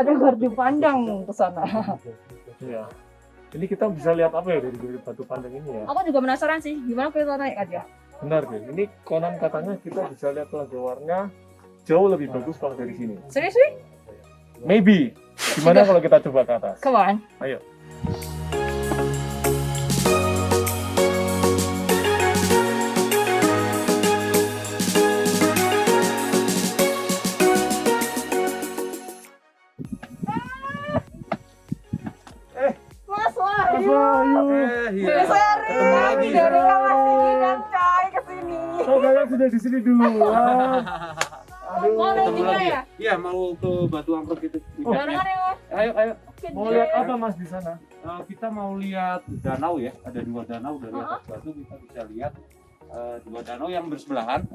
ada gardu pandang ke sana. Iya. Ini kita bisa lihat apa ya dari batu pandang ini ya? Aku juga penasaran sih, gimana kita naik aja? Benar deh. Ini konon katanya kita bisa lihat Telaga Warna jauh lebih bagus kalau dari sini. Seriously? Maybe. Gimana kalau kita coba ke atas? Come on. Ayo. Mas Wahyu. Iya. Saya Rina dari Kawasan dan Coy ke sini. Oh, kalian sudah di sini duluan. Aduh. Mau naik Ketemu juga lagi. ya? Iya, mau ke Batu Angkruk itu. Barengan ya, Mas? Ayo, ayo. Oke, Mau deh. lihat apa Mas di sana? Kita mau lihat danau ya. Ada 2 danau dari atas batu, kita bisa lihat 2 danau yang bersebelahan.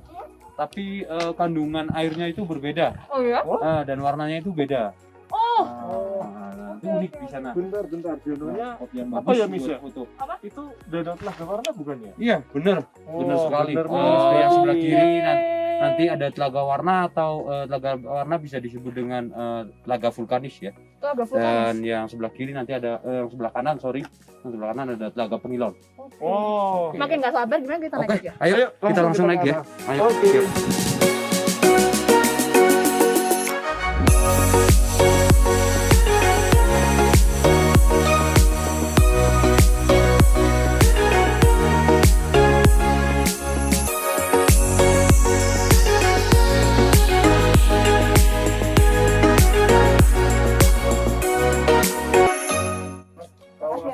Tapi kandungan airnya itu berbeda. Oh ya? Dan warnanya itu beda. Oh. Itu unik di sana. Bentar. Danaunya Spot yang apa bagus ya, Miss, buat ya? foto. itu Danau Telaga Warna bukan ya? Iya, bener sekali. bener, Yang sebelah kiri Yeay. nanti ada Telaga Warna atau Telaga Warna bisa disebut dengan telaga vulkanis ya. Itu agak vulkanis. Dan yang sebelah kiri nanti ada yang sebelah kanan yang sebelah kanan ada Telaga Pengilon. Oh. Makin nggak sabar, gimana kita naik Oke, aja? ayo kita langsung naik ya. Ayo. Oke. Yuk.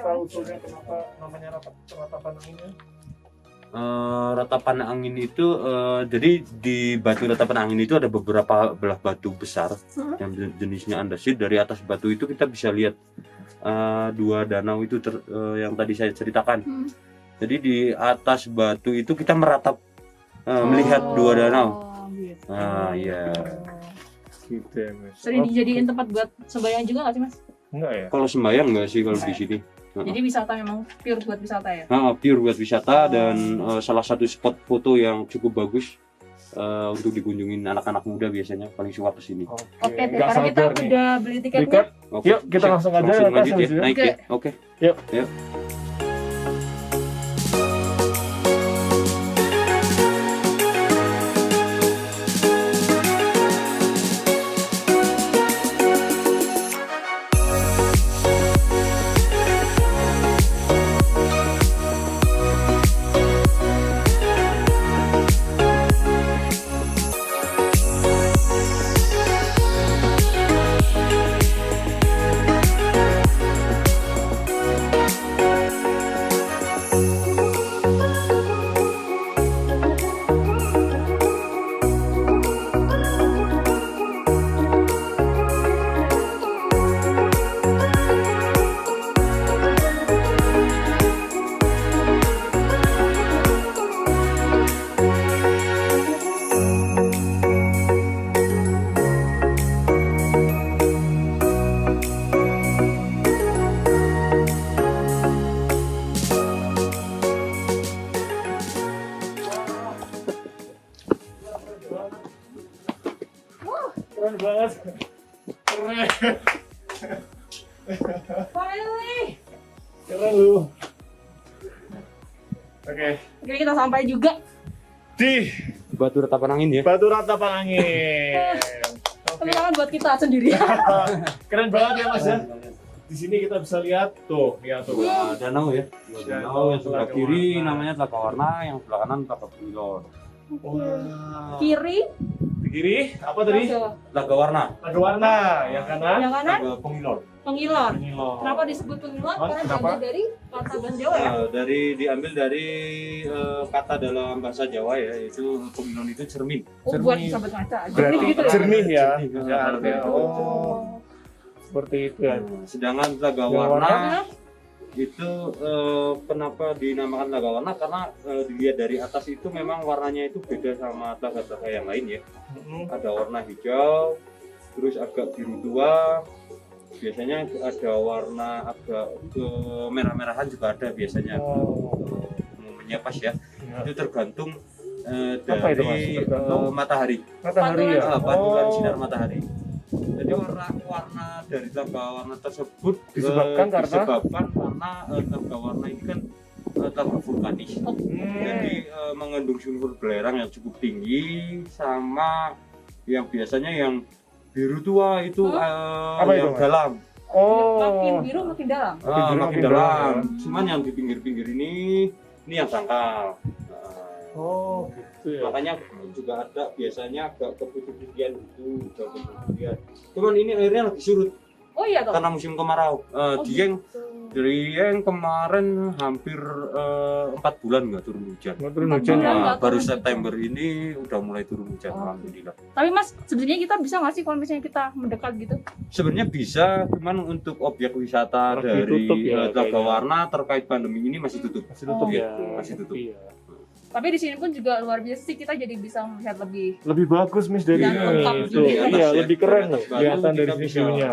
Tahu usulnya kenapa namanya ratapan angin? Ratapan angin itu jadi di batu ratapan angin itu ada beberapa belah batu besar yang jenisnya andesit. Dari atas batu itu kita bisa lihat 2 danau itu yang tadi saya ceritakan. Jadi di atas batu itu kita meratap melihat 2 danau. Gitu. Ya. Gitu ya, Mas. Sering dijadiin tempat buat sembahyang juga nggak sih, Mas? Enggak ya? Kalau sembahyang enggak sih kalau di sini? Jadi wisata memang pure buat wisata ya? Pure buat wisata dan salah satu spot foto yang cukup bagus untuk dikunjungin anak-anak muda biasanya paling suka ke sini. Oke, deh, nggak karena kita sabar nih. udah beli tiketnya. Tiket? Oke, Yuk, kita siap. langsung aja Langsung ya, lanjut Mas, ya, habis naik itu. ya. Oke. Yuk. Yuk. Keren banget. Keren. Finally. Keren lu. Oke. Oke, kita sampai juga. Di Batu ratapan angin ya. Batu Ratapan Angin. Oke. Teman-teman buat kita sendiri. Keren banget ya, Mas ya. Di sini kita bisa lihat tuh, lihat tuh. Danau ya. Danau yang sebelah kiri namanya Telaga Warna, yang sebelah kanan Telaga Pengilon. Wah. Kiri. Di kiri apa tadi? Telaga Warna. Telaga Warna, yang kanan. Yang kanan Telaga Pengilon. Pengilon. Pengilon. Kenapa disebut Pengilon? Mas, Karena kenapa? diambil dari kata bahasa Jawa ya. Diambil dari kata dalam bahasa Jawa ya, yaitu Pengilon itu cermin. Oh, buat sahabat ngaca. Berarti Jernih gitu ya. jernih ya. Jernih. Ya, artinya. Oh, seperti itu ya. Sedangkan Telaga Telaga Warna Warna. itu kenapa dinamakan Telaga Warna, karena dilihat dari atas itu memang warnanya itu beda sama telaga-telaga yang lain ya. Ada warna hijau, terus agak biru tua, biasanya ada warna agak ke merah-merahan juga ada biasanya. Umumnya pas ya, Ya. itu tergantung Apa itu, Mas? dari Tergantung? matahari, Matahari ya. pantulan Oh. sinar matahari. Jadi warna dari telaga warna tersebut Disebabkan karena? disebabkan karena telaga warna ini kan telaga vulkanis. Jadi mengandung sulfur belerang yang cukup tinggi, sama yang biasanya yang biru tua itu Apa itu, yang Mas? dalam. Makin biru makin dalam. Makin dalam. Cuman yang di pinggir-pinggir ini yang dangkal. Oh, gitu ya. Makanya juga ada biasanya agak keputih-putihan itu, cuman ini airnya lagi surut Oh iya toh. karena musim kemarau. Dieng kemarin hampir 4 bulan nggak turun hujan. Mau turun 4 hujan bulan ya? nggak Baru turun September ini udah mulai turun hujan, Oh. alhamdulillah. Tapi Mas, sebenarnya kita bisa nggak sih kalau misalnya kita mendekat gitu? Sebenarnya bisa, cuman untuk objek wisata Masih dari tutup ya, Telaga kayaknya. Warna terkait pandemi ini masih tutup. Masih tutup Oh, ya. gitu. Masih tutup. Iya. Tapi di sini pun juga luar biasa sih, kita jadi bisa melihat lebih. Lebih bagus Miss dari Dan ini. lengkap Itu. juga. Iya, lebih keren Di loh. atas batu Kelihatan dari kita sini bisa view-nya.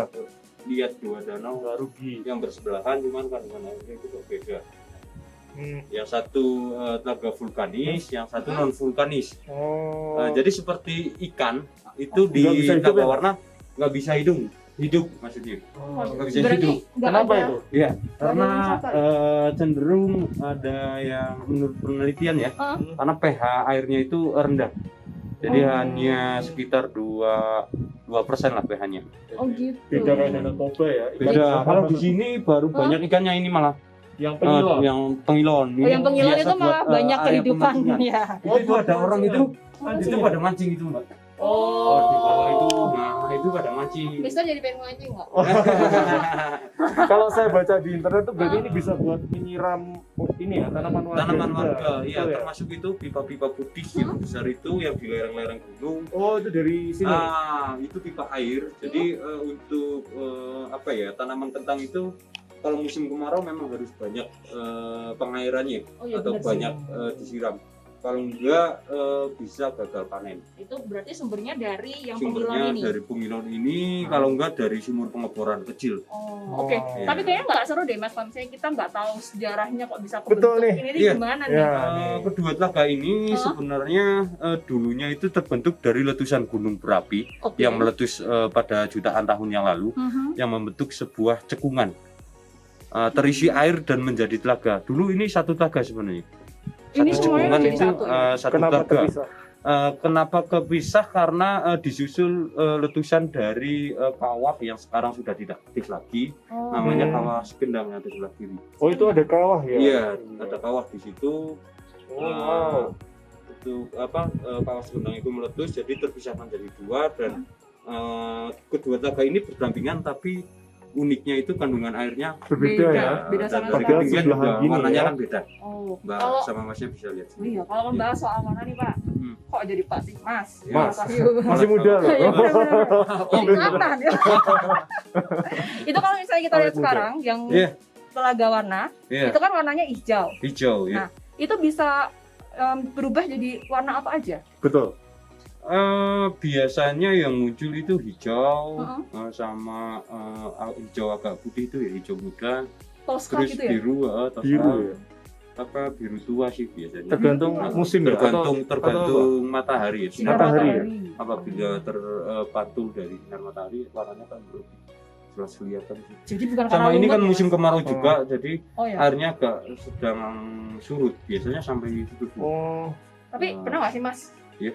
lihat dua danau Nggak rugi. yang bersebelahan, cuman kandungan airnya itu berbeda. Hmm. Yang satu telaga vulkanis, yang satu non vulkanis. Oh. Jadi seperti ikan itu di Nggak bisa hidup Telaga ya? Warna nggak bisa hidup maksudnya. Oh. Nggak bisa Berarti hidup. nggak Kenapa ada. itu? Iya, ada karena wisata. cenderung ada yang menurut penelitian ya, Ah. karena pH airnya itu rendah. Jadi Oh. hanya sekitar 2% lah pH-nya. Oh gitu. Beda kayak Danau Toba ya. Ikan Beda. sama Kalau di tuh. sini baru banyak ikannya ini malah Yang pengilon. yang pengilon. Oh, yang pengilon Biasa itu malah buat, banyak area kehidupan pemancingan. ya. Itu ada orang itu Mancing. pada mancing itu, Mbak. Oh. Di bawah itu, nah itu pada mancing. Bisa jadi pengen mancing nggak? Kalau saya baca di internet tuh berarti ini bisa buat menyiram ini ya, tanaman warga. Tanaman juga. warga, iya, Betul ya? termasuk itu pipa-pipa putih yang besar itu yang di lereng-lereng gunung. Oh, itu dari sini. Itu pipa air. Jadi untuk apa ya, tanaman kentang itu kalau musim kemarau memang harus banyak pengairannya Oh iya atau benar sih. banyak disiram. Kalau enggak bisa gagal panen. Itu berarti sumbernya dari yang Sumbernya pengilon ini. dari pengilon ini, kalau enggak dari sumur pengeboran kecil. Oh, oke. Iya. Tapi kayaknya nggak seru deh Mas, kalau misalnya kita nggak tahu sejarahnya kok bisa Betul kebentuk nih. ini Iya. gimana nih? Ya. Kedua telaga ini sebenarnya dulunya itu terbentuk dari letusan gunung berapi Oke. yang meletus pada jutaan tahun yang lalu, Mhm. yang membentuk sebuah cekungan terisi air dan menjadi telaga. Dulu ini satu telaga sebenarnya. Ini Satu semuanya cekungan jadi itu satu ya? satu Kenapa telaga. terpisah? Kenapa kepisah? Karena disusul letusan dari kawah yang sekarang sudah tidak aktif lagi, Oh. namanya kawah Sekendang yang ada sebelah kiri. Oh, itu ada kawah ya? Iya, ada kawah di situ. Oh, wow. Itu kawah Sekendang itu meletus, jadi terpisah menjadi dua, dan kedua telaga ini berdampingan, tapi uniknya itu kandungan airnya Berbeda ya. Beda sama dari Padahal ketinggian sebelahan juga gini warnanya ya. kan beda. Oh. Mbak Kalau sama Masnya bisa lihat sendiri. iya, kalau membahas soal warna nih Pak, Hmm. kok jadi Pak sih Mas? Mas. Wahyu. Masih muda loh. Iya, benar-benar. Oh, Iklan ya. Itu kalau misalnya kita Awet lihat muda. sekarang yang Iya. telaga warna, Iya, itu kan warnanya hijau. hijau ya. Nah, itu bisa berubah jadi warna apa aja? Betul. Biasanya yang muncul itu hijau, Heeh. sama hijau agak putih itu ya hijau muda, Toska terus gitu ya? biru, toska, Biru ya. biru tua sih biasanya. Tergantung Hmm. musim ya. Tergantung matahari ya. Sinar Matahari ya? Apabila terpantul dari sinar matahari, warnanya kan lebih jelas kelihatan sih. Jadi bukan Sama karena ini kan lumut ya, musim Mas? kemarau juga, jadi Oh ya. airnya agak sedang surut, biasanya sampai situ. Oh, Tapi pernah nggak sih Mas? Iya.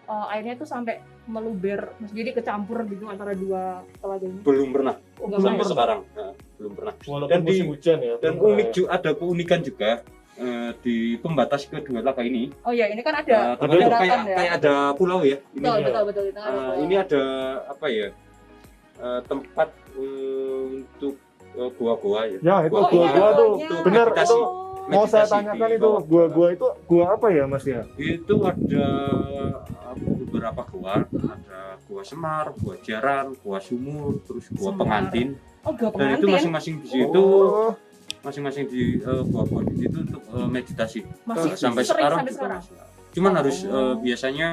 Airnya tuh sampai meluber, jadi kecampur gitu antara dua telaga ini. Belum pernah Oh, nggak sampai pernah. sekarang. Nah, belum pernah. walaupun Dan di- musim hujan ya. Dan belum unik pernah juga, ada keunikan juga di pembatas kedua telaga ini. Oh ya, ini kan ada Ternyata daratan kayak ya. kayak ada pulau ya. Ini, Betul, ya. betul, betul. Itu ada pulau. ini ada apa ya? Tempat untuk gua-gua ya. Ya, itu Oh, gua-gua iya, tuh. iya. Benar, Meditasi. itu mau saya Meditasi tanyakan di itu bawah. gua-gua itu gua apa ya, Mas ya? Itu ada beberapa gua, ada gua Semar, gua Jaran, gua Sumur, terus gua Semar. Pengantin. Oh, gua Dan itu pengantin. masing-masing di situ, Oh, masing-masing di gua-gua di situ untuk meditasi. Masih Sampai sering sekarang sampai juga sekarang. masih. Cuman Oh. harus biasanya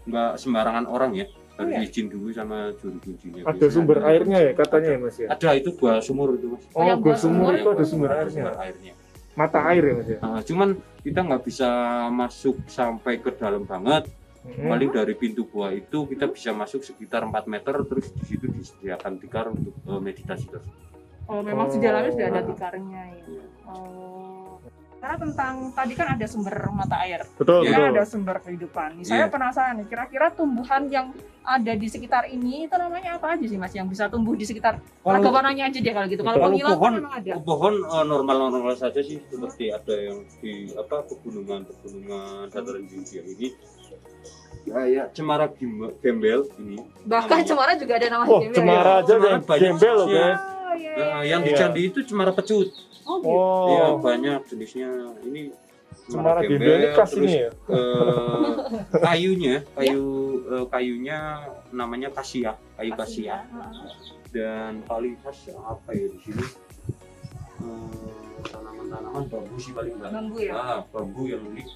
nggak sembarangan orang ya, harus iya? izin dulu sama juru kuncinya. ada Biasanya sumber ada- airnya ya katanya ya, Mas ya. Ada, itu gua sumur itu Mas. Oh, yang gua gua sumur sumur itu ada sumber Ada airnya. sumber airnya. Mata air ya, Mas ya. Cuman kita nggak bisa masuk sampai ke dalam banget, Paling dari pintu gua itu kita bisa masuk sekitar 4 meter, terus di situ disediakan tikar untuk meditasi tersebut. Oh, memang di dalamnya sudah ada tikarnya ya. Oh. Karena tentang tadi kan ada sumber mata air, Betul, kan betul. ada sumber kehidupan. Saya Iya. penasaran nih, kira-kira tumbuhan yang ada di sekitar ini itu namanya apa aja sih Mas yang bisa tumbuh di sekitar Telaga Warnanya aja deh kalau gitu. Kalau Kalau pengilat kan pohon, memang ada. pohon normal-normal saja sih, seperti ada yang di pegunungan dataran tinggi yang ini. Ya, cemara gembel ini. Bahkan namanya. cemara juga ada nama Oh, gembel cemara ya. aja Cemara yang banyak gembel loh, jenisnya. guys. Oh, iya, iya. Yang di Iya. candi itu cemara pecut. Oh, gitu. Iya, Oh, banyak jenisnya. Ini cemara gembel ini khas terus, ini ya. kayunya namanya kasia, kayu kasia. Heeh. Dan paling khas apa ya di sini? Tanaman-tanaman bambu sih paling banyak. Bambu ya. Bambu yang unik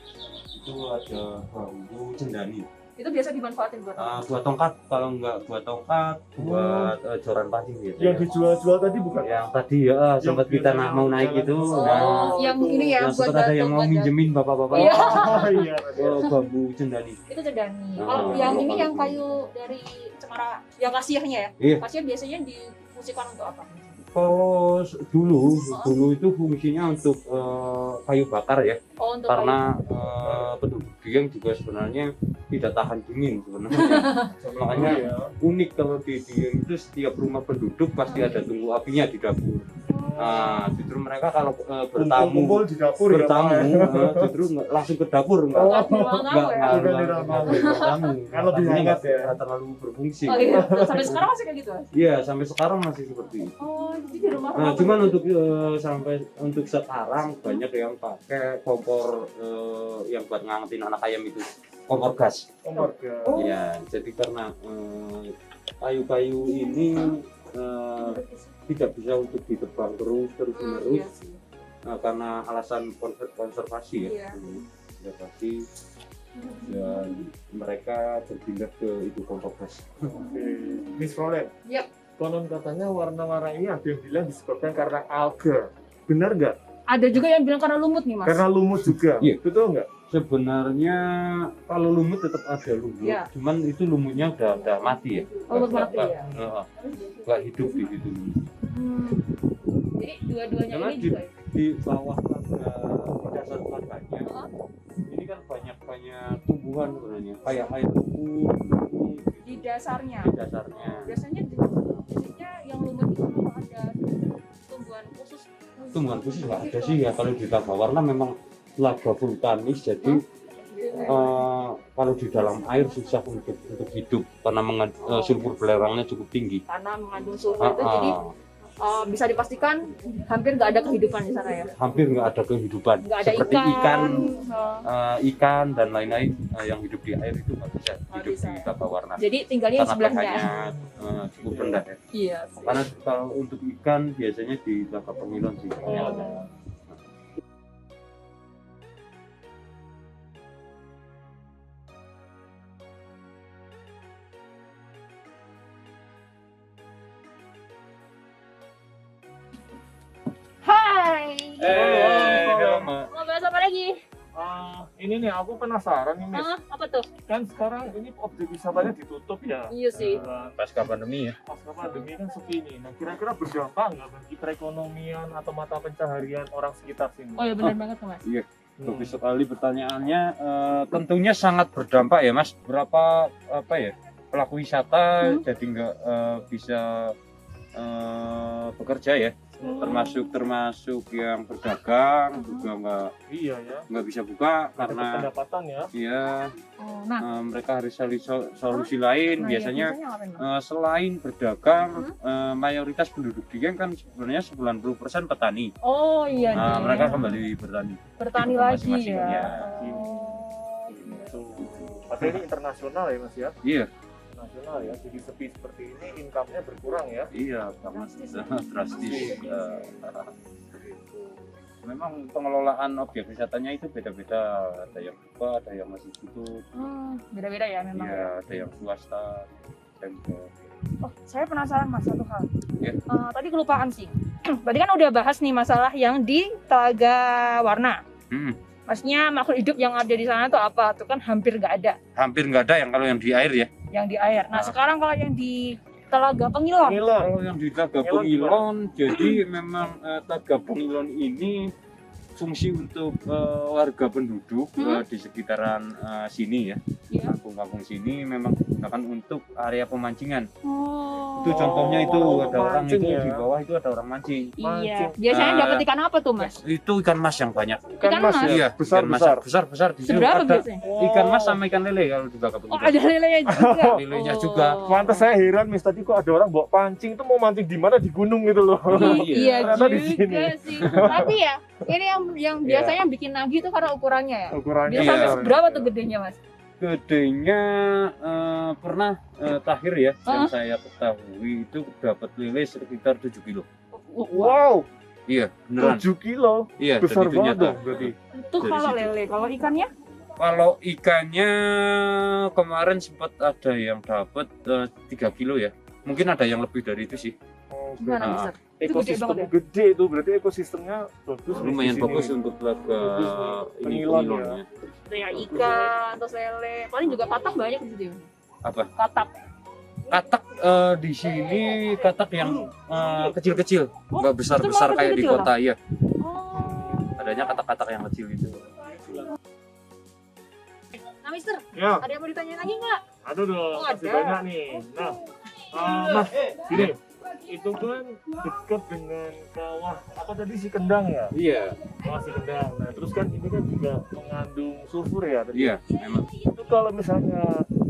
itu ada bambu cendani. Itu biasa dimanfaatin buat apa? Buat tongkat, kalau enggak buat tongkat, buat joran pancing gitu. Yang dijual-jual tadi bukan? Yang tadi ya sempat kita biasanya mau naik jalan itu. ke- Nah, yang ini ya yang buat sempat ada yang batu, mau buat minjemin bapak-bapak. Iya. Oh iya. Bambu cendani. itu cendani. Oh, Kalau yang ini lokal yang itu. kayu dari cemara, yang kasiahnya ya. Iya. Kasiah biasanya difungsikan untuk apa? Kalau dulu itu fungsinya untuk kayu bakar ya, Oh, untuk karena penduduk Dieng juga sebenarnya tidak tahan dingin sebenarnya. Makanya ya. unik kalau di Dieng itu setiap rumah penduduk pasti ada tunggu apinya di dapur. Nah, justru mereka kalau bertamu Kumpul di dapur ya. bertamu Pak, ya. justru langsung ke dapur Oh, enggak Nggak di ruang tamu ya? Bukan di ruang tamu. tamu. Kan lebih Artinya hangat ya. nggak terlalu berfungsi. Oh iya, sampai sekarang masih kayak gitu. Iya, sampai sekarang masih seperti itu. Oh, jadi di rumah. Nah, cuman sampai untuk sekarang banyak yang pakai kompor yang buat ngangetin anak ayam itu, kompor gas. Keluarga. Oh. Ya, jadi karena kayu-kayu ini tidak bisa untuk ditebang terus Iya menerus sih. karena alasan konservasi ya. Iya. Konservasi dan mereka berpindah ke itu kompor gas. Oke. Miss Rolet. Yap. Konon katanya warna-warna ini ada yang bilang disebabkan karena alga. Benar nggak? Ada juga yang bilang karena lumut nih, Mas. Karena lumut juga. Iya. Betul nggak? Sebenarnya kalau lumut tetap ada lumut, Iya. cuman itu lumutnya udah mati ya. Oh, lumut mati ya. Nggak hidup di situ. Hmm. Jadi dua-duanya Karena ini juga ya. Di bawah tangga, di dasar tangganya, ini kan banyak tumbuhan sebenarnya, kayak air lumpur Di dasarnya. di dasarnya. Biasanya yang lumut itu memang ada tumbuhan khusus. Tumbuhan khusus nggak ada sih ya, kalau di Telaga Warna memang telaga vulkanis, jadi kalau di dalam air susah untuk hidup karena sulfur belerangnya cukup tinggi. Karena mengandung sulfur itu jadi bisa dipastikan hampir nggak ada kehidupan di sana ya. Hampir nggak ada kehidupan, Nggak ada seperti ikan. ikan dan lain-lain yang hidup di air itu nggak bisa Nggak hidup bisa, di ya. Telaga Warna Jadi tinggalnya di karena sebelahnya. pH-nya cukup rendah ya. Iya. Karena kalau untuk ikan biasanya di Telaga Pengilon sih. Oh. Hai. Mau bahas apa lagi? Ini nih aku penasaran nih, Miss. Apa tuh? Kan sekarang ini objek wisatanya ditutup ya. Iya sih. Pasca pandemi ya. Pasca pandemi kan sepi nih. Nah, kira-kira berdampak nggak bagi perekonomian atau mata pencaharian orang sekitar sini? Oh ya benar banget tuh, Mas. Bagus sekali pertanyaannya. Tentunya sangat berdampak ya Mas. Berapa pelaku wisata jadi nggak bisa bekerja ya. Termasuk yang berdagang juga Iya ya. nggak bisa buka Ada karena pendapatan ya. ya Nah, mereka harus cari solusi lain. nah, Biasanya ya, ngapain, Mas? selain berdagang, mayoritas penduduk Dieng kan sebenarnya 90% petani. Oh iya Nah, nih. mereka kembali bertani. bertani Hidup lagi masing-masing, ya. ya. Oh, Gitu. Padahal ini internasional ya Mas ya. Iya, Internasional ya. Jadi sepi seperti ini income-nya berkurang ya. iya sangat drastis. Gitu. Memang pengelolaan objek wisatanya itu beda-beda. Ada yang buka, ada yang masih tutup. beda-beda ya memang. Iya, ada yang swasta. Dan Oh, saya penasaran Mas satu hal. Ya. Tadi kelupaan sih. Tadi kan udah bahas nih masalah yang di Telaga Warna. Maksudnya makhluk hidup yang ada di sana tuh apa? Tuh kan hampir nggak ada Hampir nggak ada yang kalau yang di air ya. yang di air. Nah, Ah. sekarang kalau yang di Telaga Pengilon. Kalau yang di Telaga Pengilon Pengilon, jadi memang Telaga Pengilon ini fungsi untuk warga penduduk di sekitaran sini ya, Iya. kampung-kampung sini memang digunakan untuk area pemancingan. Oh. Itu contohnya itu ada orang mancing itu ya. di bawah itu ada orang mancing. Iya. mancing. Biasanya Ah. dapat ikan apa tuh, Mas? Itu ikan mas yang banyak. Ikan mas? Iya, besar ikan mas besar. besar di situ Seberapa ada biasanya? ikan mas sama ikan lele kalau di Telaga Oh, Pengilon. ada lelenya juga. Lelenya juga. Pantas saya heran Miss, tadi kok ada orang bawa pancing itu mau mancing di mana, di gunung gitu loh. Iya Ternyata di juga sini. sih. Tapi ya, ini yang biasanya bikin nagih itu karena ukurannya ya. Ukurannya Dia Iya. sampai seberapa tuh gedenya, Mas? Gedenya pernah terakhir ya yang Hah? saya ketahui itu dapat lele sekitar 7 kilo. Wow, Iya, beneran. 7 kilo. Iya, Besar dan itu banget nyata. dong berarti. Itu Dari kalau situ. lele, kalau ikannya? Kalau ikannya kemarin sempat ada yang dapat 3 kilo ya. Mungkin ada yang lebih dari itu sih. Oh, Gimana, Ah. besar? Itu gede ekosistem banget ya? gede itu berarti ekosistemnya bagus. Miss, Lumayan di sini. bagus untuk Telaga Bagus, ini Pengilon ya. Pengilonnya. Ya ikan, terus lele. Paling juga katak banyak di situ ya. Apa? Katak. Katak di sini katak yang kecil-kecil, Oh, nggak besar-besar itu malah kayak di kecil-kecil kota ya. Oh. Adanya katak-katak yang kecil itu. Nah, Mister, Ya, ada yang mau ditanyain lagi nggak? ada dong. Oh, Masih ada. banyak nih. Nah, Mas, gini. Itu kan dekat dengan kawah apa tadi si Kendang ya? Iya, Kawah si Kendang. Nah, terus kan ini kan juga mengandung sulfur ya tadi. iya, memang. Itu kalau misalnya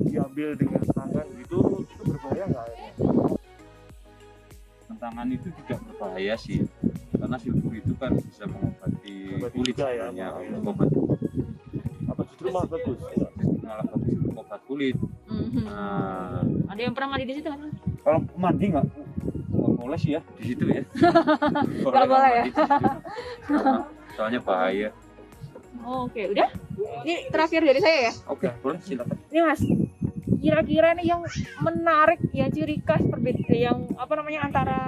diambil dengan tangan gitu, itu berbahaya nggak airnya? Tangan itu tidak berbahaya sih, karena sulfur itu kan bisa mengobati Mengobati kulit juga ya, sebenarnya, Pak. untuk obat Apa justru malah bagus? malah bagus untuk obat kulit. Mhm. Nah, Ada yang pernah mandi di situ kan? kalau mandi nggak boleh sih ya di situ ya. Nggak boleh ya? mandi di situ. Nah, soalnya bahaya. Oh, oke, udah. Ini terakhir dari saya ya. Oke, boleh silakan. Ini Mas, kira-kira nih yang menarik, yang ciri khas perbedaan, yang apa namanya antara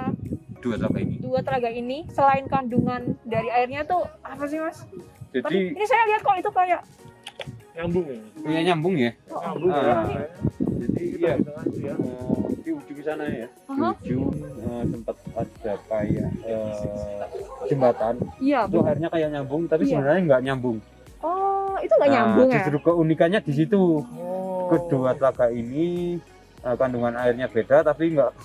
Dua telaga ini. dua telaga ini selain kandungan dari airnya tuh apa sih Mas? Tapi Jadi ini saya lihat kok itu kayak Nyambung ya? punya nyambung ya. Nyambung Ah. ya? Jadi Kita iya di tengah itu ya. di ujung sana ya. Di Aha. ujung tempat ada kayak jembatan. iya. Itu airnya kayak nyambung, tapi Iya. sebenarnya nggak nyambung. Oh, itu nggak nyambung ya? Justru keunikannya di situ. Oh. Kedua telaga ini kandungan airnya beda, tapi nggak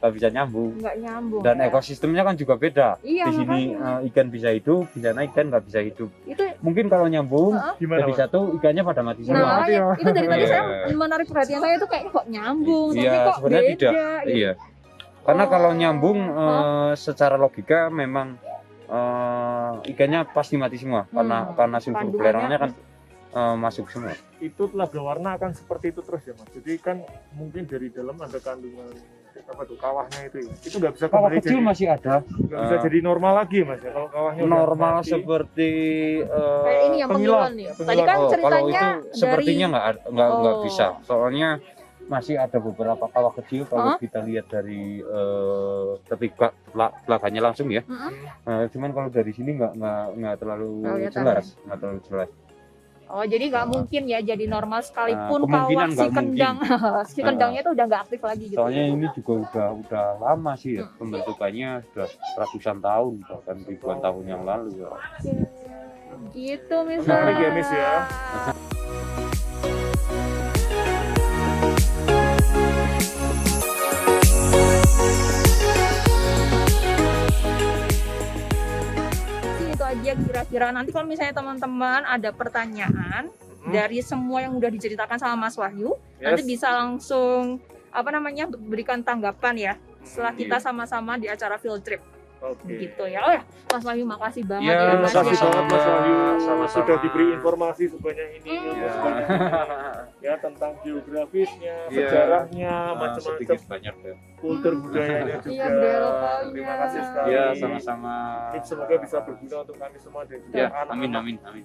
bisa nyambung. Nggak nyambung. Dan ya? ekosistemnya kan juga beda. Iya, Di sini makanya. ikan bisa hidup, di sana ikan nggak bisa hidup. Itu Mungkin kalau nyambung, Gimana, jadi Mas? satu ikannya pada mati Nah, semua. makanya itu dari tadi saya Iya. menarik perhatian saya itu kayak kok nyambung, Iya, tapi kok sebenarnya beda. tidak. gitu. Iya. Karena Oh. kalau nyambung secara logika memang ikannya pasti mati semua karena sulfur Kandungannya- belerangnya kan masuk semua. Itu telaga warna akan seperti itu terus ya Mas? Jadi kan mungkin dari dalam ada kandungan apa tuh kawahnya itu ya? Itu nggak bisa Kawah kembali kecil jadi, masih ada. nggak bisa jadi normal lagi Mas ya? Kalau kawahnya udah Normal mati. seperti Kayak ini yang Pengilon. pengilon nih. Pengilon. Tadi kan kalau ceritanya itu sepertinya nggak Oh. bisa. Soalnya masih ada beberapa kawah kecil kalau Hah? kita lihat dari tepi belakangnya langsung ya. Mm-mm. Cuman kalau dari sini nggak terlalu Nggak kelihatan jelas, nggak terlalu jelas. Oh, jadi nggak mungkin ya jadi normal sekalipun kemungkinan kawah si nggak kendang si kendangnya itu udah nggak aktif lagi gitu. Soalnya ini juga udah lama sih ya pembentukannya, sudah ratusan tahun bahkan ribuan tahun yang lalu ya. Oke. Gitu misalnya. Menarik ya, Miss, ya. Itu aja kira-kira. Nanti kalau misalnya teman-teman ada pertanyaan dari semua yang udah diceritakan sama Mas Wahyu, nanti Yes. bisa langsung apa namanya berikan tanggapan ya setelah kita Iya. sama-sama di acara field trip Oke. gitu ya. Oh ya, Mas Wahyu makasih banget Ya, ya Mas. Terima kasih ya. banget Mas Wahyu Sama-sama. sudah diberi informasi sebanyak ini Iya. sebanyak ini, ya tentang geografisnya, Iya. sejarahnya, macam-macam sedikit banyak ya. kultur budayanya juga. Iya, budaya lokalnya. Terima kasih sekali. Ya, sama-sama. Semoga bisa berguna untuk kami semua dan juga Ya, anak-anak. amin amin amin.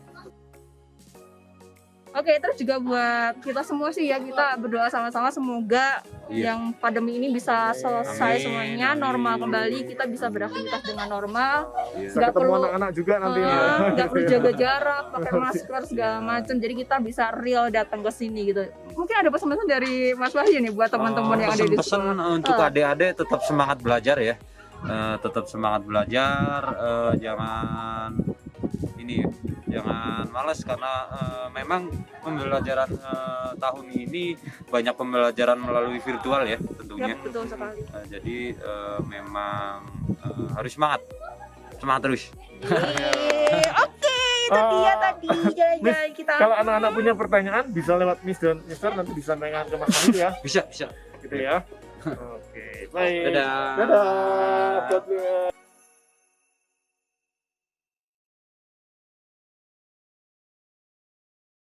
Oke, terus juga buat kita semua sih ya, kita berdoa sama-sama semoga Iya. yang pandemi ini bisa selesai Amin, semuanya, amin. normal kembali, kita bisa beraktivitas dengan normal. Bisa Nggak ketemu perlu- anak-anak juga nanti ya. Nggak perlu jaga jarak, pakai masker segala macam. Jadi kita bisa real datang ke sini gitu. Mungkin ada pesan-pesan dari Mas Wahyu nih buat teman-teman yang ada di Pesan-pesan sekolah. untuk adik-adik tetap semangat belajar ya. Tetap semangat belajar, jangan ini ya, jangan malas karena memang pembelajaran tahun ini banyak pembelajaran melalui virtual ya tentunya. Ya, betul sekali. Jadi memang harus semangat terus. Oke, itu dia tadi jalan-jalan kita. Kalau anak-anak punya pertanyaan bisa lewat Miss dan Mister nanti disampaikan ke Mas Wahyu ya. Bisa. Gitu ya. Oke, baik. Dadah. Dadah. Buat